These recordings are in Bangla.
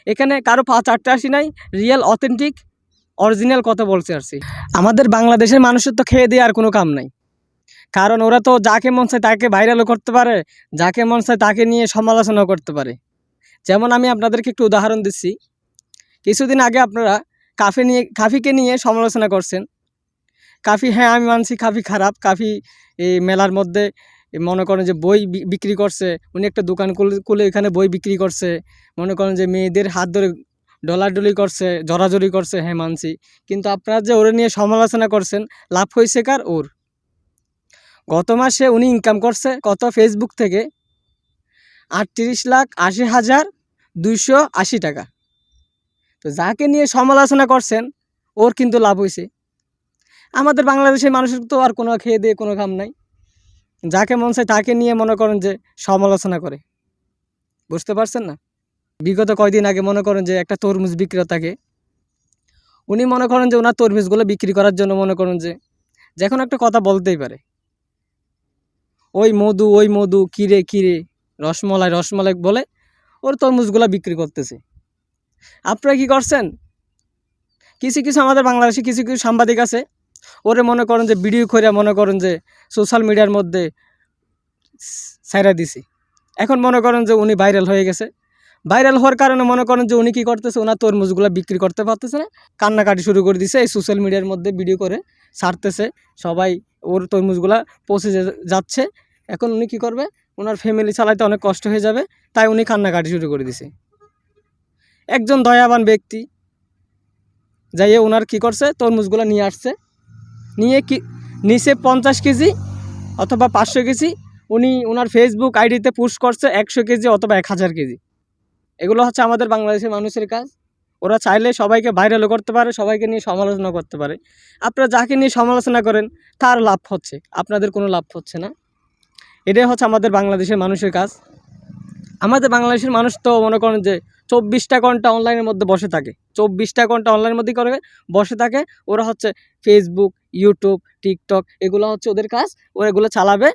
এখানে কারো পা চারটে আসি নাই, রিয়েল অথেন্টিক অরিজিনাল কথা বলছে আসছি। আমাদের বাংলাদেশের মানুষের তো খেয়ে দিয়ে আর কোনো কাম নাই, কারণ ওরা তো যাকে মন চায় তাকে ভাইরালও করতে পারে, যাকে মন চায় তাকে নিয়ে সমালোচনাও করতে পারে। যেমন আমি আপনাদেরকে একটু উদাহরণ দিচ্ছি। কিছুদিন আগে আপনারা কাফিকে নিয়ে সমালোচনা করছেন। কাফি, হ্যাঁ আমি মানছি কাফি খারাপ, কাফি এই মেলার মধ্যে মনে করেন যে বই বিক্রি করছে, উনি একটা দোকান খুলে এখানে বই বিক্রি করছে, মনে করেন যে মেয়েদের হাত ধরে ডলাডলি করছে, জড়াজড়ি করছে, হ্যাঁ মানছি। কিন্তু আপনারা যে ওরে নিয়ে সমালোচনা করছেন, লাভ হয়েছে কার? ওর। গত মাসে উনি ইনকাম করছে কত? ফেসবুক থেকে 38,80,280 টাকা। তো যাকে নিয়ে সমালোচনা করছেন ওর কিন্তু লাভ হয়েছে। আমাদের বাংলাদেশের মানুষের তো আর কোনো খেয়ে দিয়ে কোনো কাম নাই, যাকে মন চায় তাকে নিয়ে মনে করেন যে সমালোচনা করে। বুঝতে পারছেন না? বিগত কয়দিন আগে মনে করেন যে একটা তরমুজ বিক্রেতাকে উনি মনে করেন যে ওনার তরমুজগুলো বিক্রি করার জন্য মনে করেন যে যখন একটা কথা বলতেই পারে, ওই মধু কিরে কিরে রসমলাই রসমলাই বলে ওর তরমুজগুলো বিক্রি করতেছে। আপনারা কি করছেন? কিছু কিছু আমাদের বাংলাদেশে কিছু কিছু সাংবাদিক আছে, ওরে মনে করেন যে ভিডিও করে মনে করেন যে সোশ্যাল মিডিয়ার মধ্যে ছাইরা দিছি। এখন মনে করেন যে উনি ভাইরাল হয়ে গেছে। ভাইরাল হওয়ার কারণে মনে করেন যে উনি কী করতেছে, ওনার তরমুজগুলো বিক্রি করতে পারতেছে না, কান্নাকাটি শুরু করে দিছে। এই সোশ্যাল মিডিয়ার মধ্যে ভিডিও করে ছাড়তেছে, সবাই ওর তরমুজগুলা পৌঁছে যাচ্ছে। এখন উনি কী করবে? ওনার ফ্যামিলি চালাইতে অনেক কষ্ট হয়ে যাবে, তাই উনি কান্নাকাটি শুরু করে দিছে। একজন দয়াবান ব্যক্তি যাইয়ে ওনার কী করছে, তরমুজগুলো নিয়ে আসছে, নিচে 50 কেজি অথবা 500 কেজি উনি ওনার ফেসবুক আইডিতে পোস্ট করছে 100 কেজি অথবা 1000 কেজি। এগুলো হচ্ছে আমাদের বাংলাদেশের মানুষের কাজ। ওরা চাইলে সবাইকে ভাইরালও করতে পারে, সবাইকে নিয়ে সমালোচনা করতে পারে। আপনারা যাকে নিয়ে সমালোচনা করেন তার লাভ হচ্ছে, আপনাদের কোনো লাভ হচ্ছে না। এটাই হচ্ছে আমাদের বাংলাদেশের মানুষের কাজ। আমাদের বাংলাদেশের মানুষ তো মনে করেন যে 24টা ঘন্টা অনলাইনের মধ্যে বসে থাকে, 24টা ঘন্টা অনলাইনের মধ্যে করে বসে থাকে। ওরা হচ্ছে ফেসবুক, ইউটিউব, টিকটক এগুলো হচ্ছে ওদের কাজ, ওরা এগুলো চালাবে।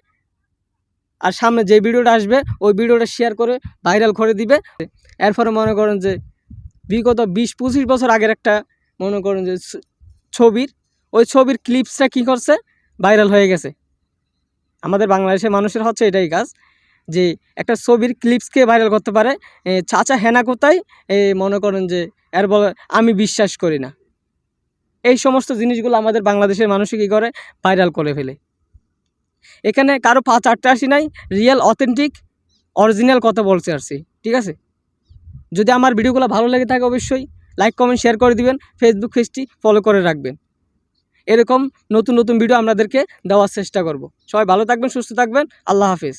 আর সামনে যে ভিডিওটা আসবে ওই ভিডিওটা শেয়ার করে ভাইরাল করে দিবে। এরপরে মনে করেন যে বিগত 20-25 বছর আগের একটা মনে করেন যে ওই ছবির ক্লিপসটা কী করছে, ভাইরাল হয়ে গেছে। আমাদের বাংলাদেশের মানুষের হচ্ছে এটাই কাজ, যে একটা ছবির ক্লিপসকে ভাইরাল করতে পারে। চাচা হেনা কোথায় মনে করেন যে এর বলে আমি বিশ্বাস করি না। এই সমস্ত জিনিসগুলো আমাদের বাংলাদেশের মানুষই কী করে, ভাইরাল করে ফেলে। এখানে কারো পা চারটে আসি নাই, রিয়েল অথেন্টিক অরিজিনাল কথা বলছে আসছি। ঠিক আছে? যদি আমার ভিডিওগুলো ভালো লেগে থাকে অবশ্যই লাইক কমেন্ট শেয়ার করে দিবেন, ফেসবুক পেজটি ফলো করে রাখবেন। এরকম নতুন নতুন ভিডিও আপনাদেরকে দেওয়ার চেষ্টা করব। সবাই ভালো থাকবেন, সুস্থ থাকবেন। আল্লাহ হাফেজ।